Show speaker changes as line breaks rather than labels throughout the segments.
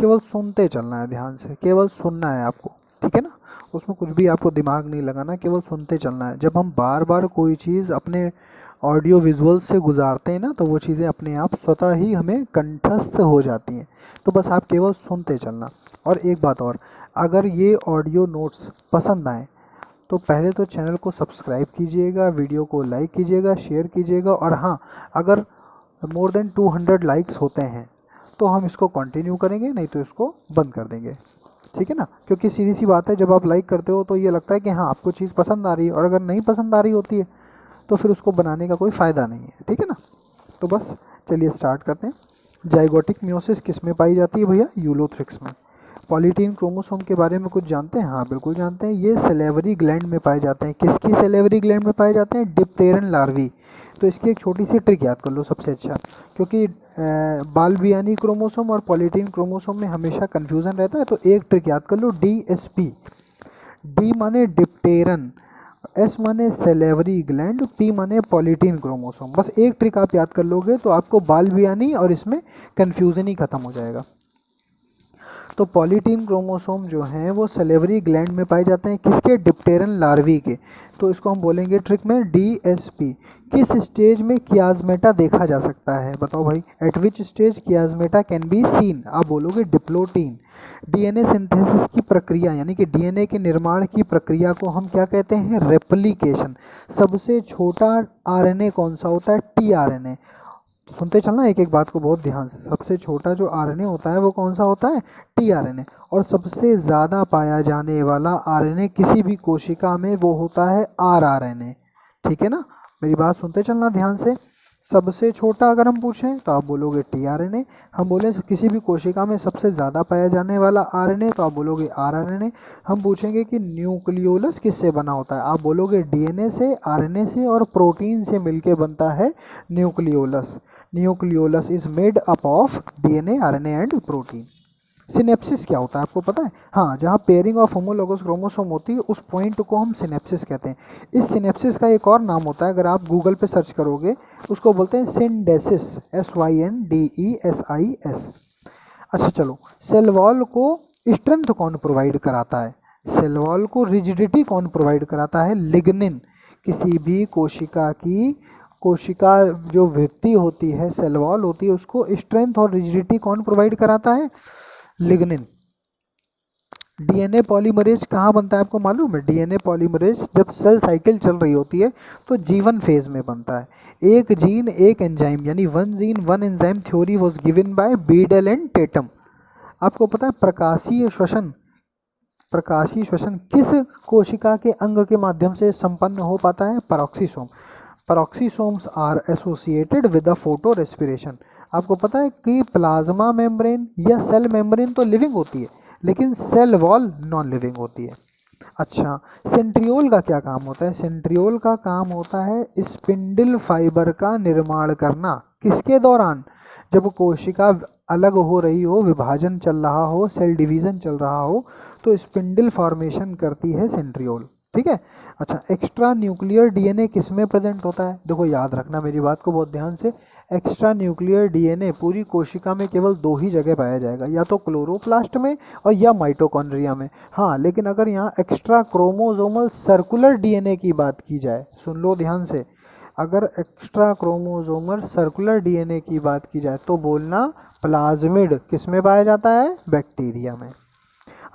केवल सुनते चलना है ध्यान से, केवल सुनना है आपको, ठीक है ना। उसमें कुछ भी आपको दिमाग नहीं लगाना, केवल सुनते चलना है। जब हम बार बार कोई चीज़ अपने ऑडियो विजुअल से गुजारते हैं ना, तो वो चीज़ें अपने आप स्वतः ही हमें कंठस्थ हो जाती हैं। तो बस आप केवल सुनते चलना। और एक बात और, अगर ये ऑडियो नोट्स पसंद आए तो पहले तो चैनल को सब्सक्राइब कीजिएगा, वीडियो को लाइक कीजिएगा, शेयर कीजिएगा। और हाँ, अगर मोर देन 200 लाइक्स होते हैं तो हम इसको कंटिन्यू करेंगे, नहीं तो इसको बंद कर देंगे, ठीक है ना। क्योंकि सीधी सी बात है, जब आप लाइक करते हो तो ये लगता है कि हाँ आपको चीज़ पसंद आ रही है, और अगर नहीं पसंद आ रही होती है तो फिर उसको बनाने का कोई फ़ायदा नहीं है, ठीक है ना। तो बस चलिए स्टार्ट करते हैं। जाइगोटिक मियोसिस किस में पाई जाती है भैया? यूलोथ्रिक्स में। पॉलीटीन क्रोमोसोम के बारे में कुछ जानते हैं? हाँ बिल्कुल जानते हैं। ये सेलेवरी ग्लैंड में पाए जाते हैं। किसकी सेलेवरी ग्लैंड में पाए जाते हैं? डिप्टेरन लार्वी। तो इसकी एक छोटी सी ट्रिक याद कर लो सबसे अच्छा, क्योंकि बालबियानी क्रोमोसोम और पॉलीटीन क्रोमोसोम में हमेशा कन्फ्यूज़न रहता है। तो एक ट्रिक याद कर लो, DSP। डी माने डिप्टेरन, एस माने सेलेवरी ग्लैंड, पी माने पॉलीटीन क्रोमोसोम। बस एक ट्रिक आप याद कर लोगे तो आपको बालबियानी और इसमें कन्फ्यूज़न ही खत्म हो जाएगा। तो पॉलीटीन क्रोमोसोम जो हैं वो सेलेवरी ग्लैंड में पाए जाते हैं। किसके? डिप्टेरन लार्वी के। तो इसको हम बोलेंगे ट्रिक में DSP। किस स्टेज में कियाज्मेटा देखा जा सकता है? बताओ भाई, at which stage chiasmata can be seen? आप बोलोगे डिप्लोटीन। डीएनए सिंथेसिस की प्रक्रिया, यानी कि डीएनए के निर्माण की प्रक्रिया को हम क्या कहते हैं? रेप्लिकेशन। सबसे छोटा आरएनए कौन सा होता है? टीआरएनए। सुनते चलना एक एक बात को बहुत ध्यान से। सबसे छोटा जो आरएनए होता है वो कौन सा होता है? टीआरएनए। और सबसे ज़्यादा पाया जाने वाला आरएनए किसी भी कोशिका में वो होता है rRNA, ठीक है ना। मेरी बात सुनते चलना ध्यान से। सबसे छोटा अगर हम पूछें तो आप बोलोगे टीआरएनए। हम बोले किसी भी कोशिका में सबसे ज़्यादा पाया जाने वाला आरएनए तो आप बोलोगे rRNA। हम पूछेंगे कि न्यूक्लियोलस किससे बना होता है? आप बोलोगे डीएनए से, आरएनए से और प्रोटीन से मिलके बनता है nucleolus. Nucleolus is made up of DNA, RNA and protein. Synapses क्या होता है आपको पता है? हाँ, जहाँ पेयरिंग ऑफ होमोलोगस क्रोमोसोम होती है उस पॉइंट को हम सिनेप्सिस कहते हैं। इस सिनेप्सिस का एक और नाम होता है, अगर आप गूगल पे सर्च करोगे उसको बोलते हैं सिंडेसिस, SYNDESIS। अच्छा चलो, सेल वॉल को स्ट्रेंथ कौन प्रोवाइड कराता है? सेल वॉल को रिजिडिटी कौन प्रोवाइड कराता है? लिग्निन। किसी भी कोशिका जो भित्ति होती है, सेल वॉल होती है, उसको स्ट्रेंथ और रिजिडिटी कौन प्रोवाइड कराता है? लिग्निन। डीएनए पॉलीमरेज कहाँ बनता है आपको मालूम है? डीएनए पॉलीमरेज जब सेल साइकिल चल रही होती है तो G1 फेज में बनता है। एक जीन एक एंजाइम, यानी 1 gene 1 enzyme theory was given by Beadle and Tetam. आपको पता है प्रकाशीय श्वसन किस कोशिका के अंग के माध्यम से संपन्न हो पाता है? Peroxisome. Peroxisomes are associated with the photo respiration. आपको पता है कि प्लाज्मा मेम्ब्रेन या सेल मेम्ब्रेन तो लिविंग होती है, लेकिन सेल वॉल नॉन लिविंग होती है। अच्छा, सेंट्रियोल का क्या काम होता है? सेंट्रियोल का काम होता है स्पिंडल फाइबर का निर्माण करना। किसके दौरान? जब कोशिका अलग हो रही हो, विभाजन चल रहा हो, सेल डिवीजन चल रहा हो, तो स्पिंडल फॉर्मेशन करती है सेंट्रियोल, ठीक है। अच्छा, एक्स्ट्रा न्यूक्लियर डीएनए किस में प्रेजेंट होता है? देखो याद रखना मेरी बात को बहुत ध्यान से। एक्स्ट्रा न्यूक्लियर डीएनए पूरी कोशिका में केवल 2 ही जगह पाया जाएगा, या तो क्लोरोप्लास्ट में और या माइटोकॉन्ड्रिया में। हाँ, लेकिन अगर यहाँ एक्स्ट्रा क्रोमोसोमल सर्कुलर डीएनए की बात की जाए, सुन लो ध्यान से, अगर एक्स्ट्रा क्रोमोसोमल सर्कुलर डीएनए की बात की जाए तो बोलना प्लाज्मिड। किस में पाया जाता है? बैक्टीरिया में।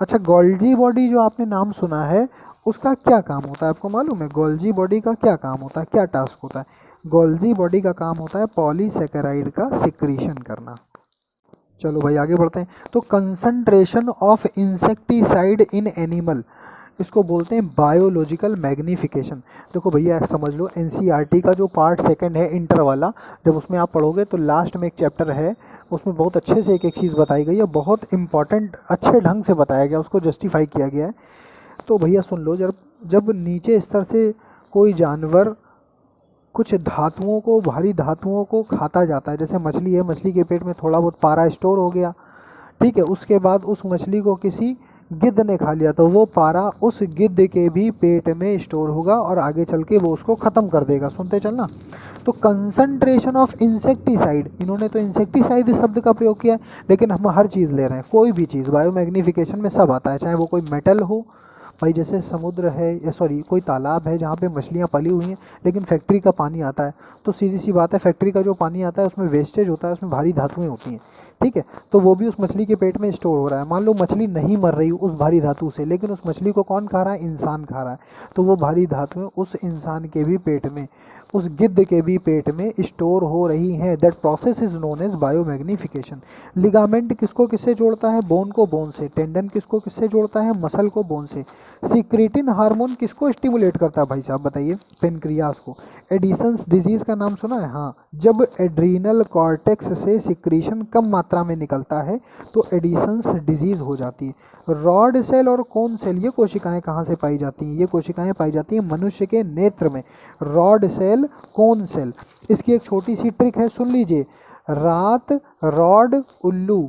अच्छा, गोल्जी बॉडी जो आपने नाम सुना है उसका क्या काम होता है आपको मालूम है? गोल्जी बॉडी का क्या काम होता है, क्या टास्क होता है? गोल्जी बॉडी का काम होता है पॉलीसेकेराइड का सिक्रीशन करना। चलो भाई आगे बढ़ते हैं। तो concentration of insecticide in animal, इसको बोलते हैं बायोलॉजिकल मैग्निफिकेशन। देखो भैया समझ लो, एनसीईआरटी का जो पार्ट 2 है इंटर वाला, जब उसमें आप पढ़ोगे तो लास्ट में एक चैप्टर है, उसमें बहुत अच्छे से एक एक चीज़ बताई गई है, बहुत इंपॉर्टेंट अच्छे ढंग से बताया गया, उसको जस्टिफाई किया गया है। तो भैया सुन लो, जब नीचे स्तर से कोई जानवर कुछ धातुओं को, भारी धातुओं को खाता जाता है, जैसे मछली है, मछली के पेट में थोड़ा बहुत पारा स्टोर हो गया, ठीक है, उसके बाद उस मछली को किसी गिद्ध ने खा लिया तो वो पारा उस गिद्ध के भी पेट में स्टोर होगा और आगे चल के वो उसको ख़त्म कर देगा। सुनते चलना। तो कंसंट्रेशन ऑफ इंसेक्टिसाइड, इन्होंने तो इंसेक्टिसाइड शब्द का प्रयोग किया है, लेकिन हम हर चीज़ ले रहे हैं, कोई भी चीज़ बायोमैग्निफिकेशन में सब आता है, चाहे वो कोई मेटल हो भाई, जैसे समुद्र है या सॉरी कोई तालाब है जहाँ पे मछलियाँ पली हुई हैं, लेकिन फैक्ट्री का पानी आता है, तो सीधी सी बात है फैक्ट्री का जो पानी आता है उसमें वेस्टेज होता है, उसमें भारी धातुएं होती हैं, ठीक है, तो वो भी उस मछली के पेट में स्टोर हो रहा है। मान लो मछली नहीं मर रही उस भारी धातु से, लेकिन उस मछली को कौन खा रहा है, इंसान खा रहा है, तो वो भारी धातुएं उस इंसान के भी पेट में, उस गिद्ध के भी पेट में स्टोर हो रही हैं। That process is known as biomagnification. Ligament किसको किससे जोड़ता है, बोन को बोन से। टेंडन किसको किससे जोड़ता है, मसल को बोन से। सिक्रीटिन हार्मोन किसको स्टिमुलेट करता है भाई साहब बताइए, पेनक्रियास को। एडिसन्स डिजीज का नाम सुना है, हाँ, जब एड्रीनल कॉर्टेक्स से सिक्रीशन कम मात्रा में निकलता है तो एडिसन्स डिजीज हो जाती है। रॉड सेल और कोन सेल, ये कोशिकाएं कहाँ से पाई जाती हैं, ये कोशिकाएं पाई जाती हैं मनुष्य के नेत्र में। Rod cell, cone cell. इसकी एक छोटी सी ट्रिक है, सुन लीजिए। रात रॉड उल्लू,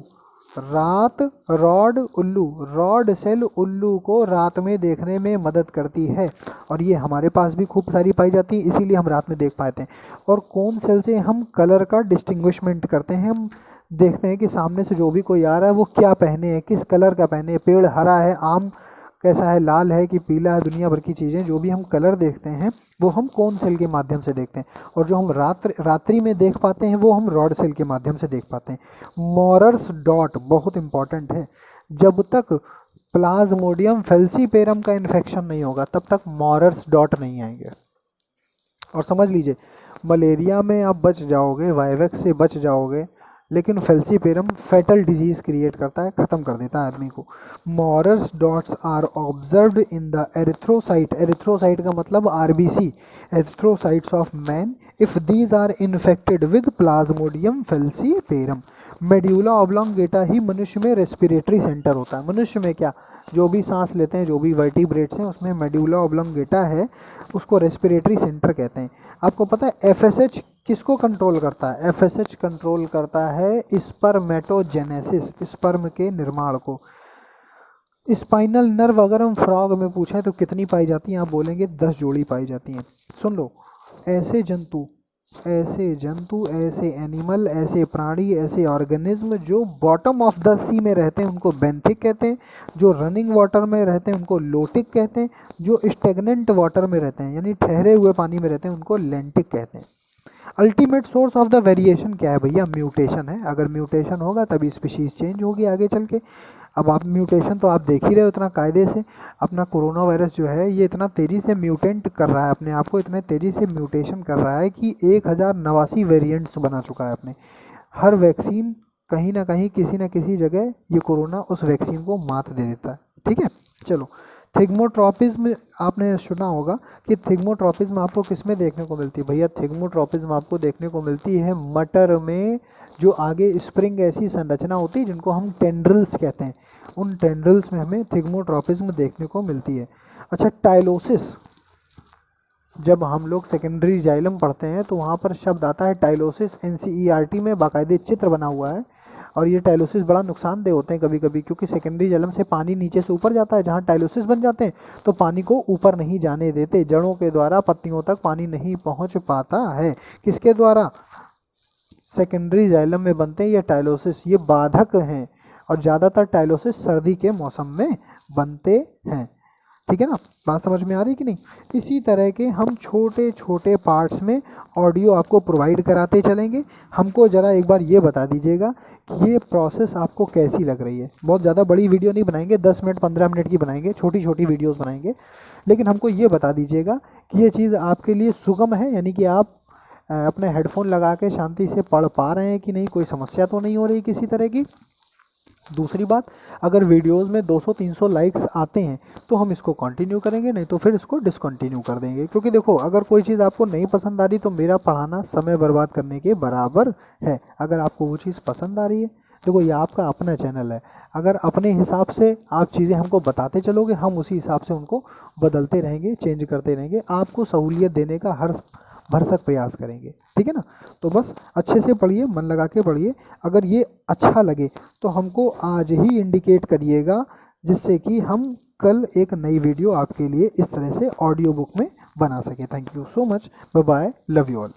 रात रॉड उल्लू, रॉड सेल उल्लू को रात में देखने में मदद करती है, और ये हमारे पास भी खूब सारी पाई जाती है, इसीलिए हम रात में देख पाते हैं। और कोन सेल से हम कलर का डिस्टिंग्विशमेंट करते हैं, हम देखते हैं कि सामने से जो भी कोई आ रहा है वो क्या पहने है, किस कलर का पहने है, पेड़ हरा है, आम कैसा है, लाल है कि पीला है, दुनिया भर की चीज़ें जो भी हम कलर देखते हैं वो हम कोन सेल के माध्यम से देखते हैं, और जो हम रात्रि में देख पाते हैं वो हम रॉड सेल के माध्यम से देख पाते हैं। मॉरर्स डॉट बहुत इंपॉर्टेंट है, जब तक प्लाज्मोडियम फेल्सीपेरम का इन्फेक्शन नहीं होगा तब तक मॉरर्स डॉट नहीं आएंगे। और समझ लीजिए, मलेरिया में आप बच जाओगे, वाइवेक्स से बच जाओगे, लेकिन फेल्सीपेरम फैटल डिजीज क्रिएट करता है, ख़त्म कर देता है आदमी को। Maurer's dots are observed in the erythrocyte, erythrocyte का मतलब RBC, erythrocytes of man, if these are infected with plasmodium falciparum. Medulla oblongata ही मनुष्य में रेस्पिरेटरी सेंटर होता है। मनुष्य में क्या, जो भी सांस लेते हैं, जो भी वर्टिब्रेट्स हैं, उसमें मेड्यूला ऑब्लोंगेटा है, उसको रेस्पिरेटरी सेंटर कहते हैं। आपको पता है एफएसएच किसको कंट्रोल करता है, एफएसएच कंट्रोल करता है स्पर्मेटोजेनेसिस, स्पर्म के निर्माण को। स्पाइनल नर्व अगर हम फ्रॉग में पूछें तो कितनी पाई जाती हैं, आप बोलेंगे 10 जोड़ी पाई जाती हैं। सुन लो, ऐसे जंतु, ऐसे एनिमल, ऐसे प्राणी, ऐसे ऑर्गेनिज्म जो बॉटम ऑफ द सी में रहते हैं उनको बेंथिक कहते हैं, जो रनिंग वाटर में रहते हैं उनको लोटिक कहते हैं, जो स्टेगनेंट वाटर में रहते हैं यानी ठहरे हुए पानी में रहते हैं उनको लेंटिक कहते हैं। Ultimate source of the variation क्या है भैया, म्यूटेशन है। अगर म्यूटेशन होगा तभी स्पीशीज चेंज होगी आगे चल के। अब आप म्यूटेशन तो आप देख ही रहे हो इतना कायदे से, अपना कोरोना वायरस जो है ये इतना तेज़ी से म्यूटेंट कर रहा है अपने आप को, इतने तेज़ी से म्यूटेशन कर रहा है कि 1089 वेरिएंट्स बना चुका है अपने। हर वैक्सीन कहीं ना कहीं किसी न किसी जगह ये कोरोना उस वैक्सीन को मात दे देता है, ठीक है। चलो, थिग्मोट्रोपिज्म आपने सुना होगा कि थिग्मोट्रोपिज्म आपको किस में देखने को मिलती है भैया, थिग्मोट्रोपिज्म आपको देखने को मिलती है मटर में, जो आगे स्प्रिंग ऐसी संरचना होती है जिनको हम टेंड्रिल्स कहते हैं, उन टेंड्रिल्स में हमें थिग्मोट्रोपिज्म देखने को मिलती है। अच्छा, टाइलोसिस, जब हम लोग सेकेंडरी जाइलम पढ़ते हैं तो वहाँ पर शब्द आता है टाइलोसिस, एनसीईआरटी में बाकायदे चित्र बना हुआ है। और ये टाइलोसिस बड़ा नुकसानदेह होते हैं कभी कभी, क्योंकि सेकेंडरी जाइलम से पानी नीचे से ऊपर जाता है, जहाँ टाइलोसिस बन जाते हैं तो पानी को ऊपर नहीं जाने देते, जड़ों के द्वारा पत्तियों तक पानी नहीं पहुँच पाता है। किसके द्वारा, सेकेंडरी जाइलम में बनते हैं ये टाइलोसिस, ये बाधक हैं, और ज़्यादातर टाइलोसिस सर्दी के मौसम में बनते हैं, ठीक है ना। बात समझ में आ रही कि नहीं। इसी तरह के हम छोटे छोटे पार्ट्स में ऑडियो आपको प्रोवाइड कराते चलेंगे। हमको ज़रा एक बार ये बता दीजिएगा कि ये प्रोसेस आपको कैसी लग रही है। बहुत ज़्यादा बड़ी वीडियो नहीं बनाएंगे, 10 मिनट 15 मिनट की बनाएंगे, छोटी छोटी वीडियोस बनाएंगे, लेकिन हमको ये बता दीजिएगा कि ये चीज़ आपके लिए सुगम है, यानी कि आप अपने हेडफोन लगा के शांति से पढ़ पा रहे हैं कि नहीं, कोई समस्या तो नहीं हो रही किसी तरह की। दूसरी बात, अगर वीडियोस में 200-300 लाइक्स आते हैं तो हम इसको कंटिन्यू करेंगे, नहीं तो फिर इसको डिसकंटिन्यू कर देंगे। क्योंकि देखो, अगर कोई चीज़ आपको नहीं पसंद आ रही तो मेरा पढ़ाना समय बर्बाद करने के बराबर है। अगर आपको वो चीज़ पसंद आ रही है, देखो ये आपका अपना चैनल है, अगर अपने हिसाब से आप चीज़ें हमको बताते चलोगे, हम उसी हिसाब से उनको बदलते रहेंगे, चेंज करते रहेंगे, आपको सहूलियत देने का हर भरसक प्रयास करेंगे, ठीक है ना। तो बस अच्छे से पढ़िए, मन लगा के पढ़िए। अगर ये अच्छा लगे तो हमको आज ही इंडिकेट करिएगा, जिससे कि हम कल एक नई वीडियो आपके लिए इस तरह से ऑडियो बुक में बना सके। Thank you so much, bye bye, love you all.